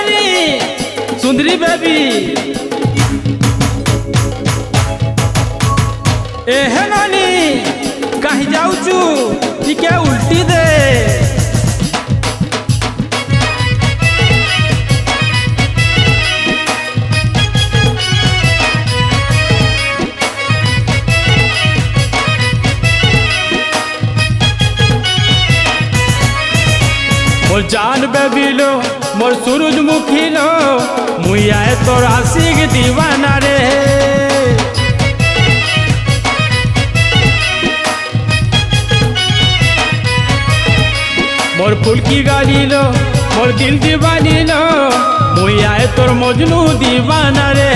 नानी सुंदरी बेबी एहे नानी कहीं जाऊचू टिके उल्टी दे मोर जान बेबी लो मोर सूरजमुखी लो मुई आए तोर आशिक दीवाना रे मोर फूल की गाली लो मोर दिल दीवानी लो मुई आए तोर मजनू दीवाना रे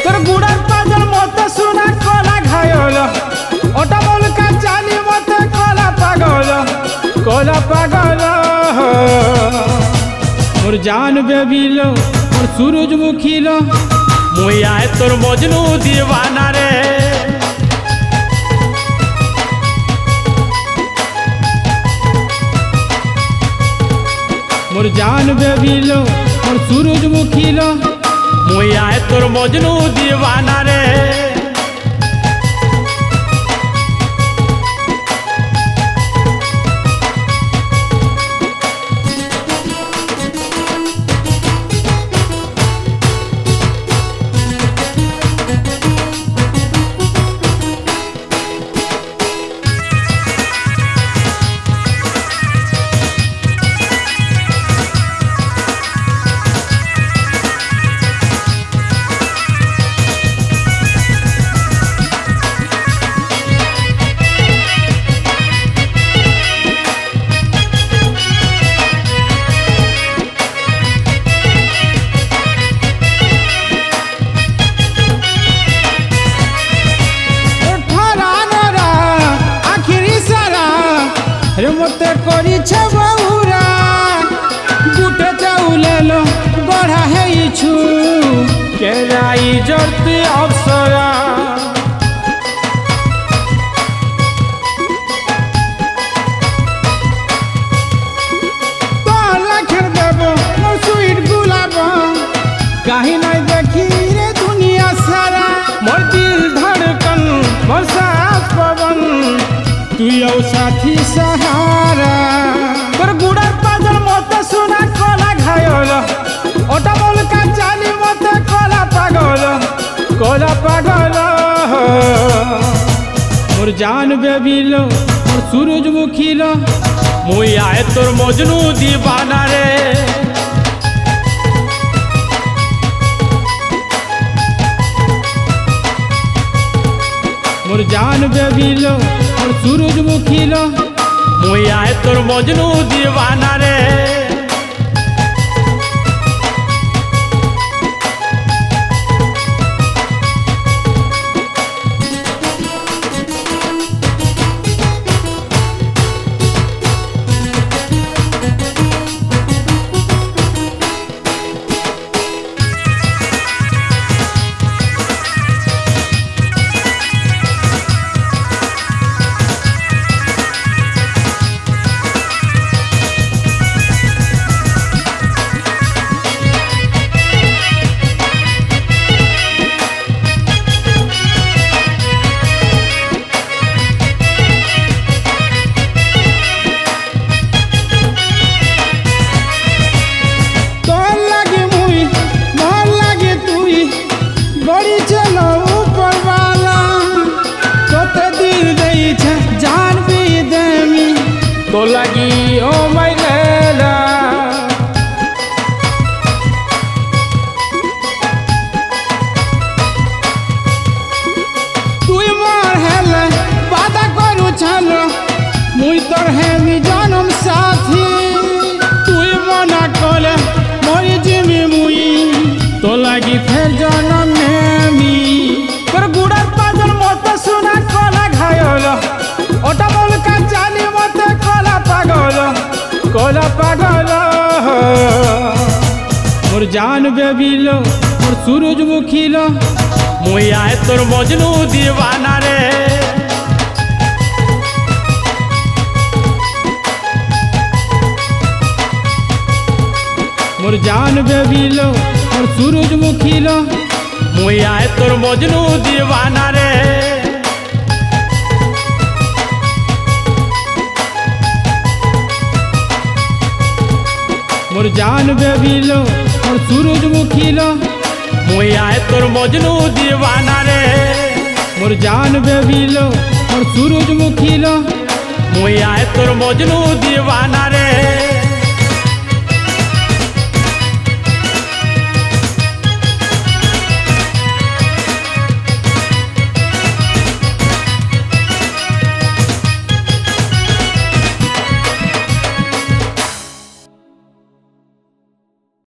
तोर गुड़ार पाजल मत सुना कोला घायल ओटा बोल का चाली मत कोला पागल मोर जान बेबी लो मोर सूरजमुखी लो मुई आए तोर मजनू दीवाना रे मोर जान बेबी लो मोर सूरजमुखी लो मुई आए तोर मजनू दीवाना रे मते करी बहुरा गुटे चाउले लो गढ़ा है छु केराई जरती अवसरा लाखेर देव मोर स्वीट गुलाब कहीं नहीं देखी रे दुनिया सारा मोर दिल धड़कन मोर साथ पवन तू यौ साथी सहारा तोर गुड़ार पाजल मत सुना कोला घायल ओटा बोल का चाली मत कोला पागल मोर जान बेबी लो मोर सूरजमुखी लो मुई आए तोर मजनू दीवाना रे मोर जान बेबी लो मोर सूरजमुखी लो मुई आए तोर मजनू दीवाना रे तो लगी ओ मैं लैला तुई मोर हेले वादा करू चलो मुई तोर है मी जन्म साथी तुई मना करे मोरी जिमी मुई तो लगी फिर जन्म में मी पर गुड़ार पाजल मत सुना कोला घायल ओटा बोल का चाली मत कोला पागल मोर जान बेबी लो मोर सूरजमुखी लो मुई आए तोर मजनू दीवाना रे मोर जान बेबी लो मोर सूरजमुखी लो मुई आए तोर मजनू दीवाना रे। मोर जान बेबी लो मोर सूरजमुखी लो मुई आए तोर मजनू दीवाना रे। मोर जान बेबी लो मोर सूरजमुखी लो मुई आए तोर मजनू दीवाना रे।